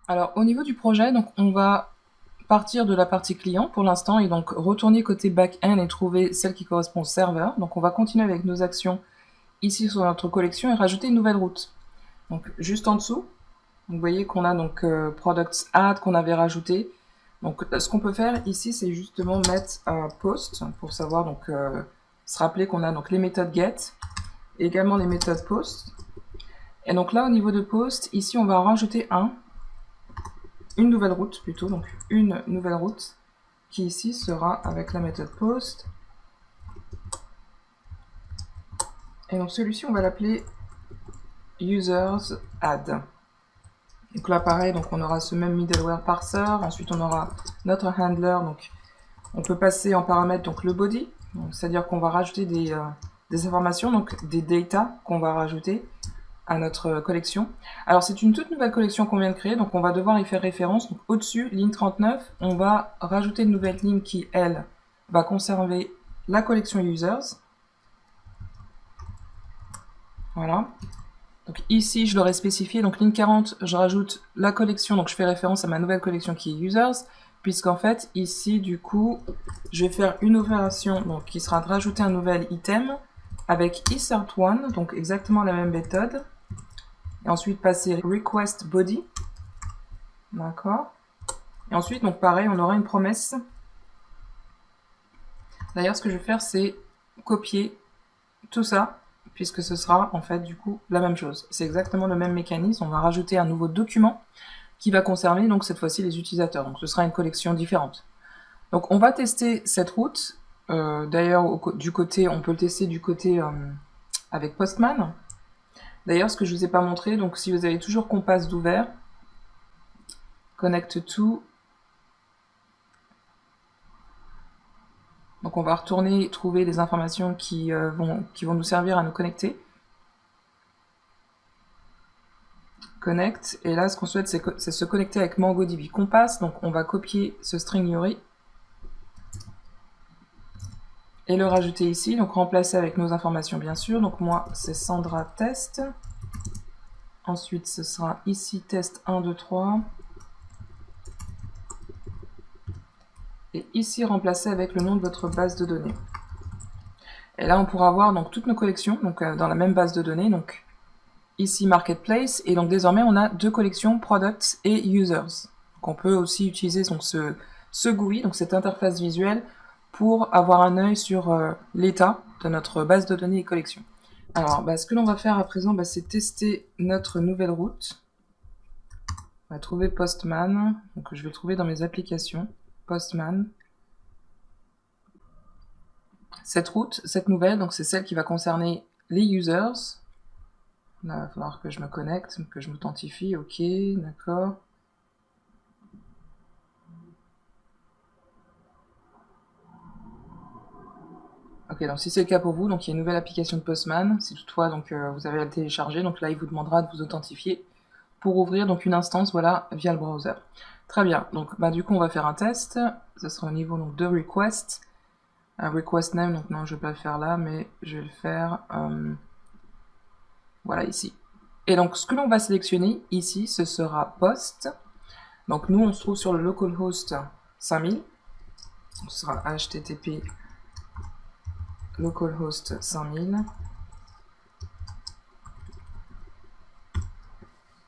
Alors au niveau du projet, donc on va partir de la partie client pour l'instant et donc retourner côté back-end et trouver celle qui correspond au serveur. Donc on va continuer avec nos actions ici sur notre collection et rajouter une nouvelle route. Donc juste en dessous, vous voyez qu'on a donc products add qu'on avait rajouté. Donc ce qu'on peut faire ici, c'est justement mettre post pour savoir donc se rappeler qu'on a donc les méthodes get et également les méthodes post. Et donc là au niveau de post, ici on va rajouter une nouvelle route plutôt, donc une nouvelle route qui ici sera avec la méthode post. Et donc celui-ci on va l'appeler users add. Donc là pareil, donc on aura ce même middleware parser, ensuite on aura notre handler, donc on peut passer en paramètre donc le body, c'est-à-dire qu'on va rajouter des informations, donc des data qu'on va rajouter à notre collection. Alors c'est une toute nouvelle collection qu'on vient de créer, donc on va devoir y faire référence. Donc au-dessus, ligne 39, on va rajouter une nouvelle ligne qui, elle, va conserver la collection users. Voilà. Donc ici, je l'aurais spécifié, donc ligne 40, je rajoute la collection, donc je fais référence à ma nouvelle collection qui est users, puisqu'en fait, ici, du coup, je vais faire une opération donc, qui sera de rajouter un nouvel item avec insert1, donc exactement la même méthode. Et ensuite passer request body. D'accord. Et ensuite, donc pareil, on aura une promesse. D'ailleurs, ce que je vais faire, c'est copier tout ça, puisque ce sera en fait du coup la même chose. C'est exactement le même mécanisme. On va rajouter un nouveau document qui va concerner donc cette fois-ci les utilisateurs. Donc ce sera une collection différente. Donc on va tester cette route. D'ailleurs, du côté, on peut le tester du côté avec Postman. D'ailleurs, ce que je vous ai pas montré, donc si vous avez toujours Compass d'ouvert, Connect to. Donc on va retourner trouver les informations qui vont nous servir à nous connecter. Connect, et là ce qu'on souhaite c'est se connecter avec MongoDB Compass, donc on va copier ce string URI et le rajouter ici, donc remplacer avec nos informations bien sûr, donc moi c'est Sandra test, ensuite ce sera ici test 1, 2, 3, et ici remplacer avec le nom de votre base de données. Et là on pourra voir donc toutes nos collections donc dans la même base de données, donc ici Marketplace, et donc désormais on a deux collections, Products et Users. Donc on peut aussi utiliser donc ce GUI, donc cette interface visuelle, pour avoir un œil sur l'état de notre base de données et collection. Alors ce que l'on va faire à présent, c'est tester notre nouvelle route. On va trouver Postman, donc je vais le trouver dans mes applications, Postman. Cette route, cette nouvelle, donc c'est celle qui va concerner les users. Là, il va falloir que je me connecte, que je m'authentifie, ok, d'accord. Ok, donc si c'est le cas pour vous, donc il y a une nouvelle application de Postman, si toutefois donc, vous avez à le télécharger, donc là il vous demandera de vous authentifier pour ouvrir donc une instance, voilà, via le browser. Très bien, donc du coup on va faire un test, ce sera au niveau donc, de request, request name, donc non je vais pas le faire là, mais je vais le faire, voilà ici. Et donc ce que l'on va sélectionner ici, ce sera post, donc nous on se trouve sur le localhost 5000, donc ce sera http localhost 5000,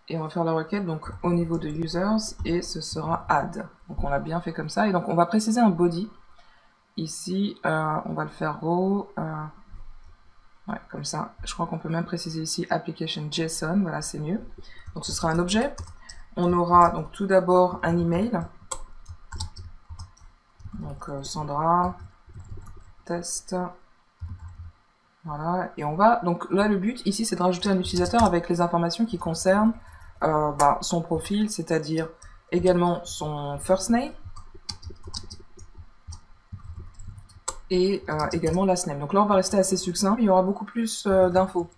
et on va faire la requête donc au niveau de users et ce sera add. Donc on l'a bien fait comme ça, et donc on va préciser un body ici, on va le faire raw, ouais, comme ça. Je crois qu'on peut même préciser ici application JSON, voilà c'est mieux. Donc ce sera un objet. On aura donc tout d'abord un email, donc Sandra test. Voilà, et on va, donc là le but ici c'est de rajouter un utilisateur avec les informations qui concernent son profil, c'est-à-dire également son first name et également last name. Donc là on va rester assez succinct, il y aura beaucoup plus d'infos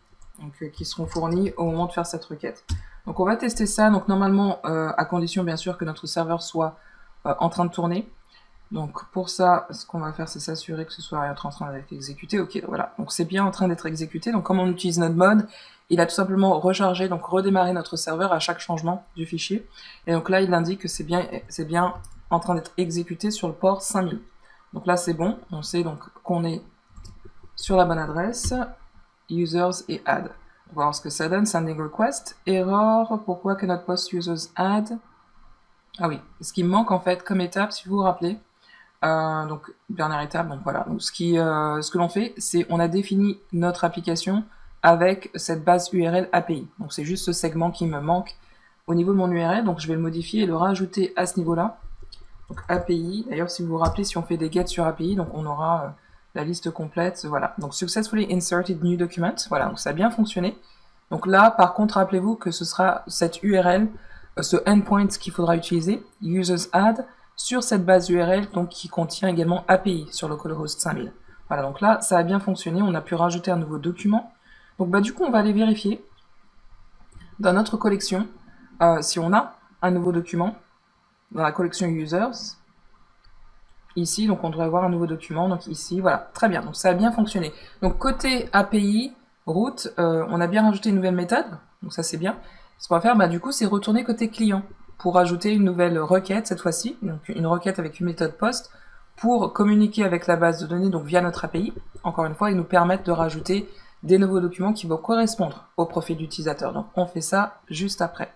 qui seront fournies au moment de faire cette requête. Donc on va tester ça, donc normalement à condition bien sûr que notre serveur soit en train de tourner. Donc pour ça, ce qu'on va faire, c'est s'assurer que ce soit en train d'être exécuté. Ok, voilà. Donc c'est bien en train d'être exécuté. Donc comme on utilise notre mode, il a tout simplement rechargé, donc redémarré notre serveur à chaque changement du fichier. Et donc là, il indique que c'est bien en train d'être exécuté sur le port 5000. Donc là, c'est bon. On sait donc qu'on est sur la bonne adresse. Users et add. On va voir ce que ça donne. Sending request. Error. Pourquoi cannot post users add? Ah oui. Ce qui me manque en fait comme étape, si vous vous rappelez. Donc dernière étape, donc voilà. Donc ce que l'on fait, c'est on a défini notre application avec cette base URL API. Donc c'est juste ce segment qui me manque au niveau de mon URL. Donc je vais le modifier et le rajouter à ce niveau-là. Donc API. D'ailleurs, si vous vous rappelez, si on fait des get sur API, donc on aura la liste complète. Voilà. Donc successfully inserted new document. Voilà. Donc ça a bien fonctionné. Donc là, par contre, rappelez-vous que ce sera cette URL, ce endpoint qu'il faudra utiliser, users add, sur cette base URL donc, qui contient également API sur localhost 5000. Voilà, donc là, ça a bien fonctionné, on a pu rajouter un nouveau document. Donc bah, du coup, on va aller vérifier dans notre collection si on a un nouveau document dans la collection users. Ici, donc on devrait avoir un nouveau document, donc ici, voilà, très bien, donc ça a bien fonctionné. Donc côté API, route, on a bien rajouté une nouvelle méthode, donc ça c'est bien. Ce qu'on va faire, bah, du coup, c'est retourner côté client pour ajouter une nouvelle requête cette fois-ci, donc une requête avec une méthode post pour communiquer avec la base de données, donc via notre API, encore une fois, et nous permettre de rajouter des nouveaux documents qui vont correspondre au profil d'utilisateur. Donc on fait ça juste après.